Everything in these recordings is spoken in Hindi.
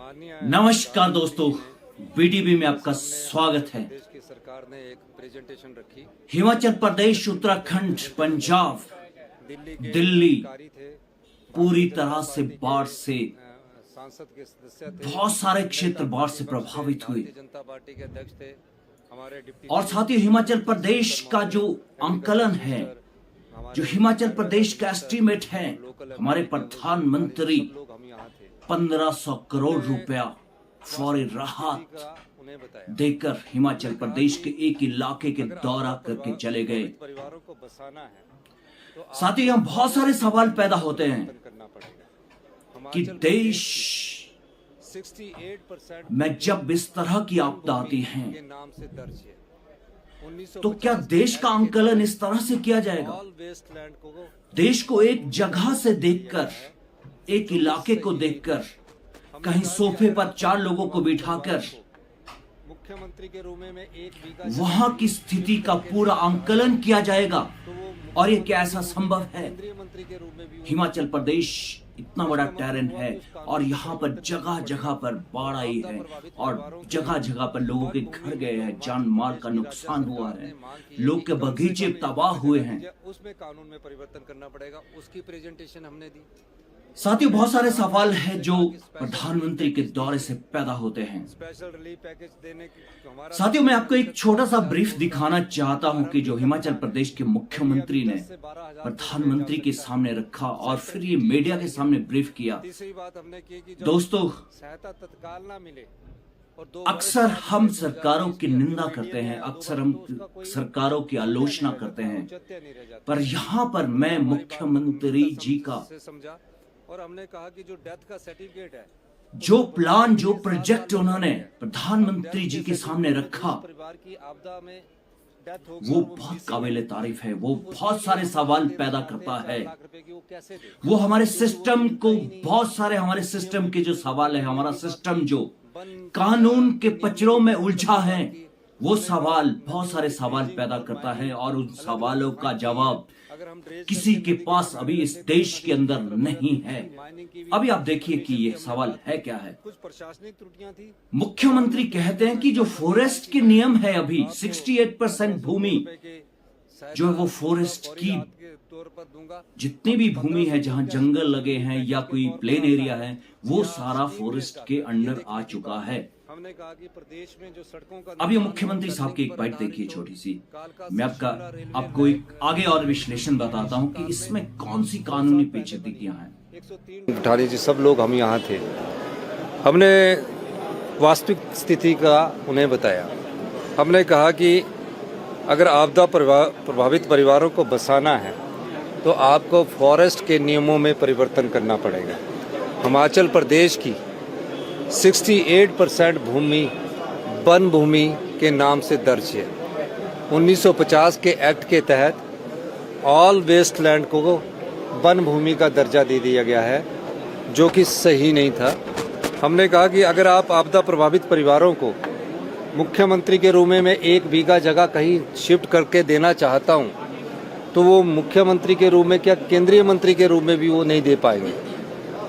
नमस्कार दोस्तों, बीडीबी में आपका स्वागत है। देश की सरकार ने एक प्रेजेंटेशन रखी। हिमाचल प्रदेश, उत्तराखंड, पंजाब, दिल्ली अधिकारी थे, पूरी तरह से बाढ़ से सांसद के सदस्य थे, बहुत सारे क्षेत्र बाढ़ से प्रभावित हुए। भारतीय जनता पार्टी के अध्यक्ष थे, हमारे डिप्टी और साथ ही हिमाचल प्रदेश का जो आंकलन है, जो हिमाचल प्रदेश का एस्टीमेट है, हमारे प्रधानमंत्री लोग हम यहाँ थे। 1500 करोड़ रुपया फौरी राहत उन्हें बताया देकर हिमाचल प्रदेश के एक इलाके के दौरा करके चले गए। परिवारों को बसाना है तो साथ ही यहाँ बहुत सारे सवाल पैदा होते हैं करना पड़ेगा। कि देश 68% में जब इस तरह की आपदा आती के है नाम से दर्ज है। तो क्या देश का आंकलन इस तरह से किया जाएगा? ऑल वेस्टलैंड को देश को एक जगह से देखकर, एक इलाके को देखकर, कहीं सोफे पर 4 लोगों को बिठाकर मुख्यमंत्री के रूम में एक बीघा वहां की स्थिति का पूरा आंकलन किया जाएगा? और ये क्या ऐसा संभव है? केंद्रीय मंत्री के रूम में भी हिमाचल प्रदेश इतना बड़ा टेरेन है और यहाँ पर जगह जगह पर बाढ़ आई है और जगह जगह पर लोगों के घर गए हैं, जान माल का नुकसान हुआ है, लोग के बगीचे तबाह हुए हैं। उसमें कानून में परिवर्तन करना पड़ेगा, उसकी प्रेजेंटेशन हमने दी। साथ ही बहुत सारे सवाल हैं जो प्रधानमंत्री के दौरे से पैदा होते हैं। स्पेशल रिलीफ पैकेज देने की हमारा साथियों, मैं आपको एक छोटा सा ब्रीफ दिखाना चाहता हूं कि जो हिमाचल प्रदेश के मुख्यमंत्री ने प्रधानमंत्री के सामने रखा और फिर ये मीडिया के सामने ब्रीफ किया। तीसरी बात हमने की कि जो दोस्तों, सहायता तत्काल ना मिले और अक्सर हम सरकारों की निंदा करते हैं, अक्सर हम सरकारों की आलोचना करते हैं, पर यहाँ पर मैं मुख्यमंत्री जी का से समझा और हमने कहा कि जो डेथ का सर्टिफिकेट है, जो प्लान, जो प्रोजेक्ट उन्होंने प्रधानमंत्री जी के सामने रखा, परिवार की आपदा में डेथ हो वो बहुत काबिल तारीफ है। वो बहुत सारे सवाल पैदा करता है। लाख रुपए की वो कैसे दे? वो हमारे सिस्टम को, बहुत सारे हमारे सिस्टम के जो सवाल है, हमारा सिस्टम जो कानून के पचड़ों में उलझा है, वो सवाल, बहुत सारे सवाल पैदा करता है और उन सवालों का जवाब अगर हम ड्रेस किसी के पास अभी इस देश के अंदर नहीं है। अभी आप देखिए कि ये सवाल है क्या है। कुछ प्रशासनिक त्रुटियां थी, मुख्यमंत्री कहते हैं कि जो फॉरेस्ट के नियम है, अभी 68% भूमि जो है वो फॉरेस्ट की, के तौर पर दूंगा। जितनी भी भूमि है जहां जंगल लगे हैं या कोई प्लेन एरिया है, वो सारा फॉरेस्ट के अंडर आ चुका है। हमने कहा कि प्रदेश में जो सड़कों का अब ये मुख्यमंत्री साहब की एक बाइट देखिए, छोटी सी। मैं आपको एक आगे और विश्लेषण बताता हूं कि इसमें कौन सी कानूनी पेचीदगियां हैं। 103 ठाणे जी सब लोग हम यहाँ थे। हमने वास्तविक स्थिति का उन्हें बताया। हमने कहा कि अगर आपदा प्रभावित परिवारों को बसाना है तो आपको फॉरेस्ट के नियमों में परिवर्तन करना पड़ेगा। हिमाचल प्रदेश की 68% भूमि वन भूमि के नाम से दर्ज है। 1950 के एक्ट के तहत ऑल वेस्टलैंड को वन भूमि का दर्जा दे दिया गया है, जो कि सही नहीं था। हमने कहा कि अगर आप आपदा प्रभावित परिवारों को मुख्यमंत्री के रूम में 1 बीघा जगह कहीं शिफ्ट करके देना चाहता हूं, तो वो मुख्यमंत्री के रूम में क्या केंद्रीय मंत्री के रूम में भी वो नहीं दे पाएंगे।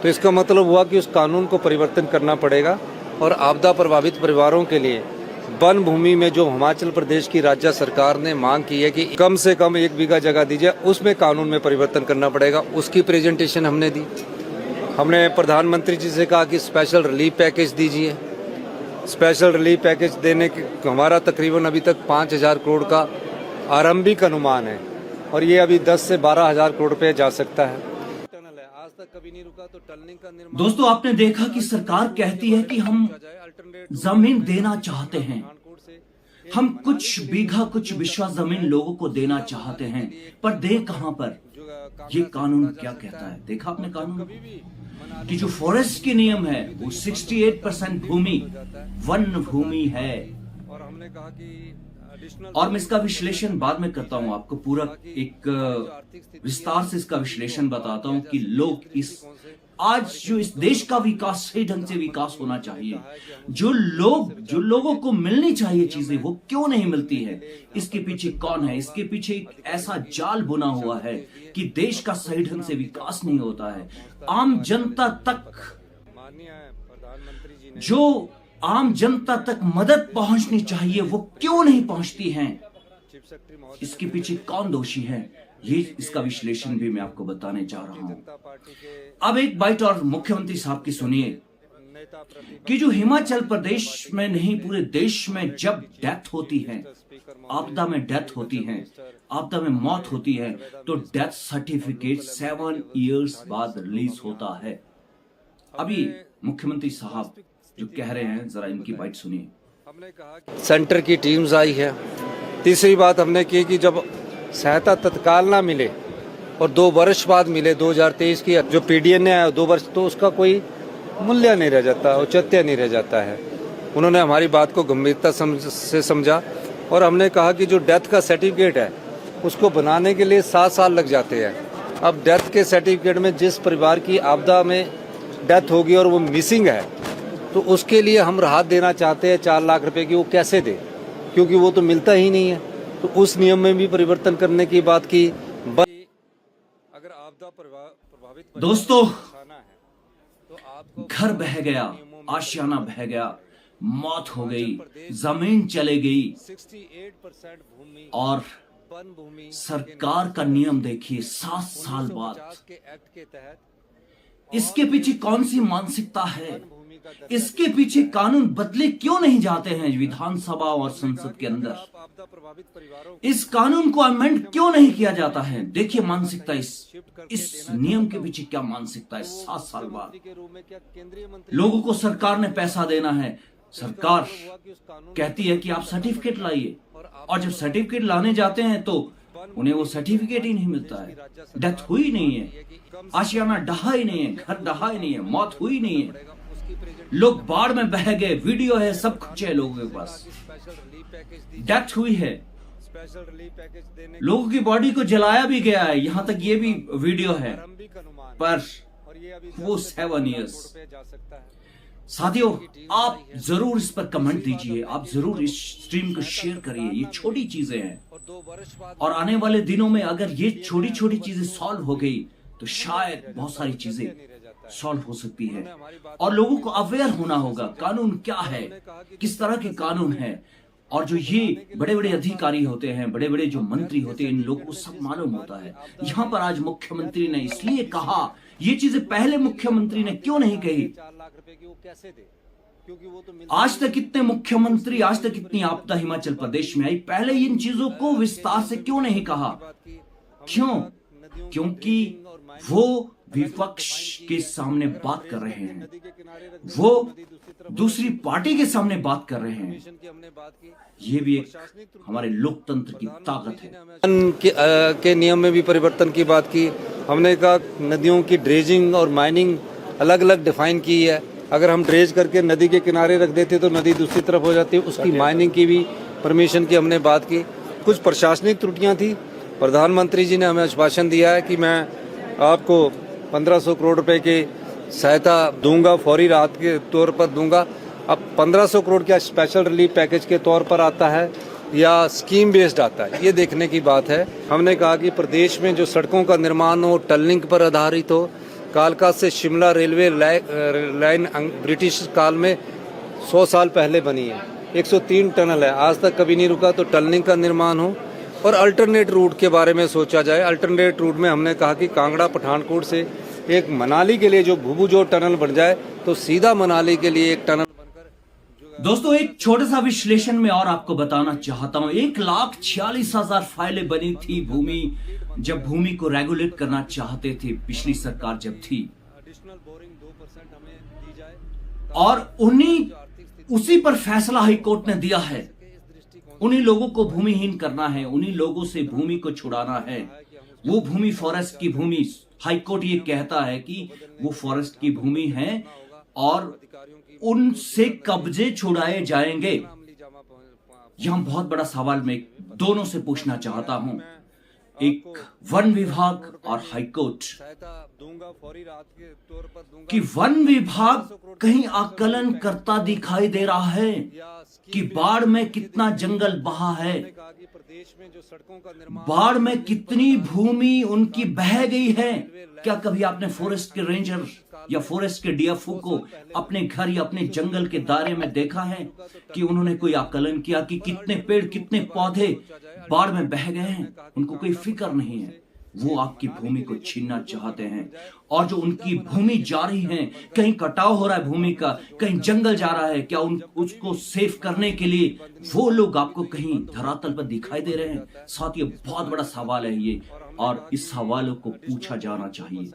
तो इसका मतलब हुआ कि उस कानून को परिवर्तन करना पड़ेगा और आपदा प्रभावित परिवारों के लिए वन भूमि में जो हिमाचल प्रदेश की राज्य सरकार ने मांग की है कि कम से कम 1 बीघा जगह दीजिए, उसमें कानून में परिवर्तन करना पड़ेगा। उसकी प्रेजेंटेशन हमने दी। हमने प्रधानमंत्री जी से कहा कि स्पेशल रिलीफ पैकेज दीजिए। स्पेशल रिलीफ पैकेज देने के हमारा तकरीबन अभी तक 5,000 करोड़ का आरंभिक अनुमान है और ये अभी 10 से 12,000 करोड़ रुपये जा सकता है। आज तक कभी नहीं रुका तो टनलिंग का निर्माण। दोस्तों, आपने देखा कि सरकार कहती है कि हम जमीन देना चाहते हैं, हम कुछ बीघा, कुछ बिस्वा जमीन लोगों को देना चाहते हैं, पर दे कहां पर? ये कानून क्या कहता है? देखा आपने कानून कि जो फॉरेस्ट के नियम है वो 68% भूमि वन भूमि है। और हमने कहा कि और मैं इसका विश्लेषण बाद में करता हूं, आपको पूरा एक विस्तार से इसका विश्लेषण बताता हूं कि लोग इस आज जो इस देश का विकास सही ढंग से विकास होना चाहिए, जो लोगों को मिलनी चाहिए चीजें, वो क्यों नहीं मिलती है? इसके पीछे कौन है? इसके पीछे एक ऐसा जाल बुना हुआ है कि देश का सही ढंग से विकास नहीं होता है। आम जनता तक माननीय प्रधानमंत्री जो आम जनता तक मदद पहुंचनी चाहिए वो क्यों नहीं पहुंचती हैं, इसके पीछे कौन दोषी है, ये इसका विश्लेषण भी मैं आपको बताने जा रहा हूं। अब एक बाइट और मुख्यमंत्री साहब की सुनिए कि जो हिमाचल प्रदेश में नहीं पूरे देश में जब डेथ होती है, आपदा में डेथ होती है, आपदा में मौत होती है, तो डेथ सर्टिफिकेट 7 इयर्स बाद रिलीज होता है। अभी मुख्यमंत्री साहब जो कह रहे हैं, जरा इनकी बाइट सुनिए। सेंटर की टीम्स आई है। तीसरी बात हमने की कि जब सहायता तत्काल ना मिले और 2 वर्ष बाद मिले, 2023 की जो पीडीएन ने आया 2 वर्ष, तो उसका कोई मूल्य नहीं रह जाता, औचित्य नहीं रह जाता है। उन्होंने हमारी बात को गंभीरता से समझा और हमने कहा कि जो डेथ का सर्टिफिकेट है उसको बनाने के लिए 7 साल लग जाते हैं। अब डेथ के सर्टिफिकेट में जिस परिवार की आपदा में डेथ होगी और वो मिसिंग है, तो उसके लिए हम राहत देना चाहते हैं 4 लाख रुपए की। वो कैसे दे, क्योंकि वो तो मिलता ही नहीं है। तो उस नियम में भी परिवर्तन करने की बात की। अगर आपदा प्रभावित दोस्तों, घर बह गया, आशियाना बह गया, मौत हो गई, जमीन चले गई, 68% भूमि और वन भूमि सरकार का नियम देखिए 7 साल बाद। 1950 के एक्ट के तहत इसके पीछे कौन सी मानसिकता है, इसके पीछे कानून बदले क्यों नहीं जाते हैं विधानसभा और संसद के अंदर, आपदा प्रभावित परिवारों इस कानून को अमेंड क्यों नहीं किया जाता है। देखिए मानसिकता, इस नियम के पीछे क्या मानसिकता है। 7 साल बाद के रूप में क्या केंद्रीय मंत्री लोगों को सरकार ने पैसा देना है, सरकार कहती है कि आप सर्टिफिकेट लाइए, और जब सर्टिफिकेट लाने जाते हैं तो उन्हें वो सर्टिफिकेट ही नहीं मिलता है। डेथ हुई नहीं है, आशियाना डहा ही नहीं है, घर डहा ही नहीं है, मौत हुई नहीं है, लोग बाढ़ में बह गए, वीडियो है, सब कुछ है लोगों के पास। डेथ हुई है, स्पेशल रिलीफ पैकेज देने लोगों की बॉडी को जलाया भी गया है, यहां तक ये भी वीडियो है, पर वो 7 इयर्स। जा सकता है। साथियों, आप जरूर इस पर कमेंट दीजिए, आप जरूर इस स्ट्रीम को शेयर करिए। ये छोटी चीजें हैं और 2 वर्ष बाद और आने वाले दिनों में अगर ये छोटी छोटी चीजें सॉल्व हो गई तो शायद बहुत सारी चीजें सॉल्व हो सकती है। और लोगों को अवेयर होना होगा, कानून क्या है, किस तरह के कानून है। और जो ये बड़े बड़े अधिकारी होते हैं, बड़े बड़े जो मंत्री होते हैं, इन लोगों को सब मालूम होता है। यहाँ पर आज मुख्यमंत्री ने इसलिए कहा, ये चीजें पहले मुख्यमंत्री ने क्यों नहीं कही। 4 लाख रुपए की वो कैसे दे, क्योंकि वो तो आज तक कितने मुख्यमंत्री, आज तक कितनी आपदा हिमाचल प्रदेश में आई, पहले इन चीजों को विस्तार से क्यों नहीं कहा। क्यों? क्योंकि वो विपक्ष के सामने बात कर रहे हैं, वो दूसरी पार्टी के सामने बात कर रहे हैं। ये भी एक हमारे लोकतंत्र की ताकत है। के नियम में भी परिवर्तन की बात की। हमने कहा नदियों की ड्रेजिंग और माइनिंग अलग अलग डिफाइन की है। अगर हम ड्रेज करके नदी के किनारे रख देते तो नदी दूसरी तरफ हो जाती है, उसकी माइनिंग की भी परमिशन की हमने बात की। कुछ प्रशासनिक त्रुटियां थी। प्रधानमंत्री जी ने हमें आश्वासन दिया है कि मैं आपको 1500 करोड़ रुपए की सहायता दूंगा, फौरी राहत के तौर पर दूंगा। अब 1500 करोड़ क्या स्पेशल रिलीफ पैकेज के तौर पर आता है या स्कीम बेस्ड आता है, ये देखने की बात है। हमने कहा कि प्रदेश में जो सड़कों का निर्माण हो, टनलिंग पर आधारित हो। कालका से शिमला रेलवे लाइन ब्रिटिश काल में 100 साल पहले बनी है, 103 टनल है, आज तक कभी नहीं रुका। तो टनलिंग का निर्माण हो और अल्टरनेट रूट के बारे में सोचा जाए। अल्टरनेट रूट में हमने कहा कि कांगड़ा पठानकोट से एक मनाली के लिए जो भुभुजोर टनल बन जाए, तो सीधा मनाली के लिए एक टनल बनकर। दोस्तों, एक छोटा सा विश्लेषण में और आपको बताना चाहता हूं। 1,46,000 फाइलें बनी थी भूमि, जब भूमि को रेगुलेट करना चाहते थे पिछली सरकार जब थी, और उसी पर फैसला हाईकोर्ट ने दिया है। उन्हीं लोगों को भूमिहीन करना है, उन्हीं लोगों से भूमि को छुड़ाना है। वो भूमि फॉरेस्ट की भूमि, हाईकोर्ट ये कहता है कि वो फॉरेस्ट की भूमि है और उनसे कब्जे छुड़ाए जाएंगे। यहां बहुत बड़ा सवाल मैं दोनों से पूछना चाहता हूं, एक वन विभाग और हाईकोर्ट, कि वन विभाग कहीं आकलन करता दिखाई दे रहा है कि बाढ़ में कितना जंगल बहा है, देश में जो सड़कों का निर्माण बाढ़ में कितनी भूमि उनकी बह गई है। क्या कभी आपने फॉरेस्ट के रेंजर या फॉरेस्ट के डीएफओ को अपने घर या अपने जंगल के दायरे में देखा है कि उन्होंने कोई आकलन किया कि कितने पेड़ कितने पौधे बाढ़ में बह गए हैं? उनको कोई फिक्र नहीं है। वो आपकी भूमि को छीनना चाहते हैं, और जो उनकी भूमि जा रही है, कहीं कटाव हो रहा है भूमि का, कहीं जंगल जा रहा है, क्या उसको सेफ करने के लिए वो लोग आपको कहीं धरातल पर दिखाई दे रहे हैं? साथ ये बहुत बड़ा सवाल है ये, और इस सवालों को पूछा जाना चाहिए।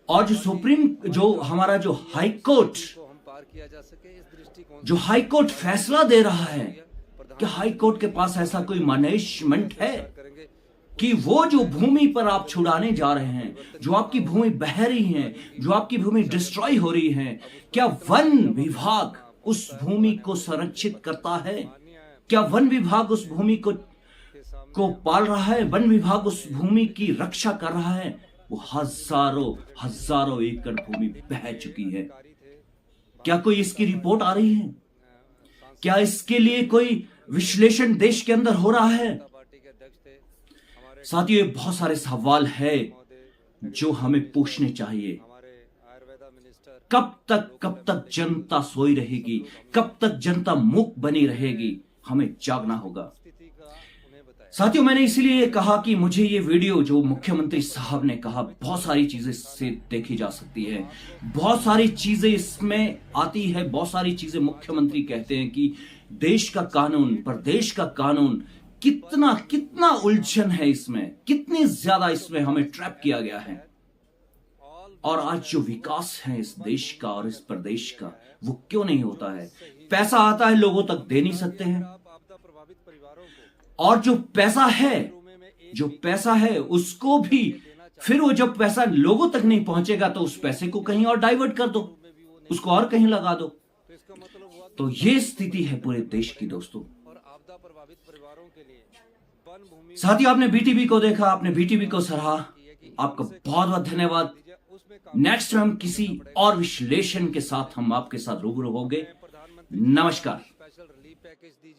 और जो हमारा जो हाई कोर्ट फैसला दे रहा है, क्या हाई कोर्ट के पास ऐसा कोई मैनेजमेंट है कि वो जो भूमि पर आप छुड़ाने जा रहे हैं, जो आपकी भूमि बह रही है, जो आपकी भूमि डिस्ट्रॉय हो रही है, क्या वन विभाग उस भूमि को संरक्षित करता है? क्या वन विभाग उस भूमि को पाल रहा है? वन विभाग उस भूमि की रक्षा कर रहा है? वो हजारों एकड़ भूमि बह चुकी है। क्या कोई इसकी रिपोर्ट आ रही है? क्या इसके लिए कोई विश्लेषण देश के अंदर हो रहा है? साथियों, ये बहुत सारे सवाल है जो हमें पूछने चाहिए। कब तक जनता सोई रहेगी? कब तक जनता मूक बनी रहेगी? हमें जागना होगा। साथियों, मैंने इसीलिए कहा कि मुझे ये वीडियो जो मुख्यमंत्री साहब ने कहा, बहुत सारी चीजें इससे देखी जा सकती है, बहुत सारी चीजें इसमें आती है, बहुत सारी चीजें मुख्यमंत्री कहते हैं कि देश का कानून, प्रदेश का कानून, कितना उलझन है इसमें, कितनी ज्यादा इसमें हमें ट्रैप किया गया है। और आज जो विकास है इस देश का और इस प्रदेश का, वो क्यों नहीं होता है? पैसा आता है, लोगों तक दे नहीं सकते हैं, और जो पैसा है उसको भी फिर वो जब पैसा लोगों तक नहीं पहुंचेगा तो उस पैसे को कहीं और डाइवर्ट कर दो, उसको और कहीं लगा दो। तो ये स्थिति है पूरे देश की दोस्तों। साथियों, आपने बीटीबी को देखा, आपने बीटीबी को सराहा, आपका बहुत बहुत धन्यवाद। नेक्स्ट टाइम किसी और विश्लेषण के साथ हम आपके साथ रूबरू होंगे। नमस्कार।